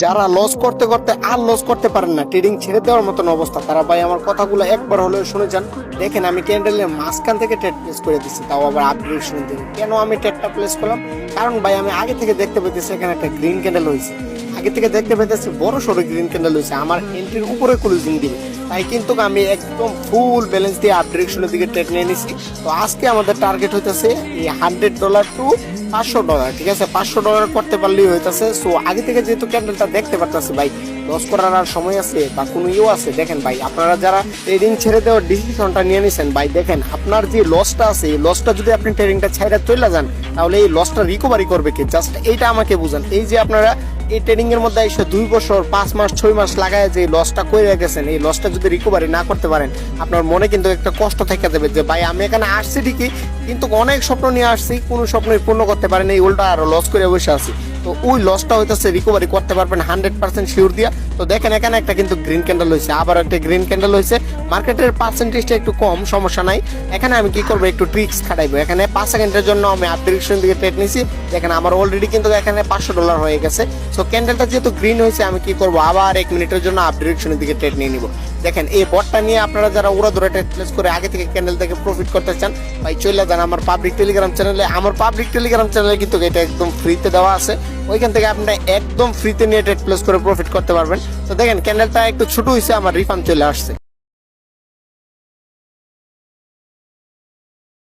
যারা লস করতে করতে আর লস করতে পারেন না, ট্রেডিং ছেড়ে দেওয়ার মতন অবস্থা, তারা ভাই আমার কথাগুলো একবার হলেও শুনে যান। দেখেন আমি ক্যান্ডেলের মাঝখান থেকে ট্রেড প্লেস করে দিচ্ছি, তাও আবার আপডেট শুনে দিন। কেন আমি ট্রেডটা প্লেস করলাম? কারণ ভাই আমি আগে থেকে দেখতে পেতেছি এখানে একটা গ্রিন ক্যান্ডেল হয়েছে, আগে থেকে দেখতে পেতেছি বড় সড়ো গ্রিন ক্যান্ডেল হয়েছে, আমার এন্ট্রির উপরে ক্লোজিং দিবে। তাই কিন্তু আমি একদম ফুল ব্যালেন্স দিয়ে আপ ডিরেকশনের দিকে ট্রেড নিয়ে নিছি। তো আজকে আমাদের টার্গেট হইতেছে এই $100 টু $500, ঠিক আছে? $500 করতে পারলেই হইতেছে। সো আগে থেকে যেহেতু ক্যান্ডেলটা দেখতে পারতেছি ভাই, লস করার আর সময় আছে বা কোনো ইয়ে আছে? দেখেন ভাই, আপনারা যারা ট্রেডিং ছেড়ে দেওয়ার ডিসিশনটা নিয়ে নিছেন ভাই, দেখেন আপনার যে লসটা আছে, এই লসটা যদি আপনি ট্রেডিংটা ছেড়ে চলে যান, তাহলে এই লসটা রিকভারি করবে কি? জাস্ট এইটা আমাকে বুঝান। এই যে আপনারা এই ট্রেডিং এর মধ্যে এসে 2 বছর 5 মাস 6 মাস লাগায় যে লসটা করে রেখেছেন, এই লসটা যদি রিকভারি না করতে পারেন, আপনার মনে কিন্তু একটা কষ্ট থেকে যাবে যে ভাই আমি এখানে আসছি ঠিকই, কিন্তু অনেক স্বপ্ন নিয়ে আসছি, কোনো স্বপ্নই পূর্ণ করতে পারেন, এই উল্টা আরো লস করে বসে আছি। তো ওই লসটা হইতেছে রিকভারি করতে পারবেন 100% শিওর দিয়া। তো দেখেন এখানে একটা কিন্তু গ্রিন ক্যান্ডেল হয়েছে, আবার একটা গ্রিন ক্যান্ডেল হয়েছে। মার্কেটের পার্সেন্টেজটা একটু কম, সমস্যা নাই। এখানে আমি কি করবো, একটু ট্রিক্স খাটাইবো। এখানে 5 সেকেন্ডের জন্য আমি আপ ডিরেকশন দিকে ট্রেড নিছি। দেখেন আমার অলরেডি কিন্তু এখানে $500 হয়ে গেছে। সো ক্যান্ডেলটা যেহেতু গ্রিন হয়েছে, আমি কি করবো, আবার 1 মিনিটের জন্য আপ ডিরেকশনের দিকে ট্রেড নিয়ে নিব। দেখেন এই বটটা নিয়ে আপনারা যারা উড়া ধরে ট্রেড প্লেস করে আগে থেকে ক্যান্ডেল থেকে প্রফিট করতে চান, ভাই চলে যান আমার পাবলিক টেলিগ্রাম চ্যানেলে। আমার পাবলিক টেলিগ্রাম চ্যানেলে কিন্তু এটা একদম ফ্রিতে দেওয়া আছে, ওইখান থেকে আপনারা একদম ফ্রিতে নিয়ে ট্রেড প্লেস করে প্রফিট করতে পারবেন। তো দেখেন ক্যান্ডেলটা একটু ছোট হয়েছে, আমার রিফান্ড চলে আসছে।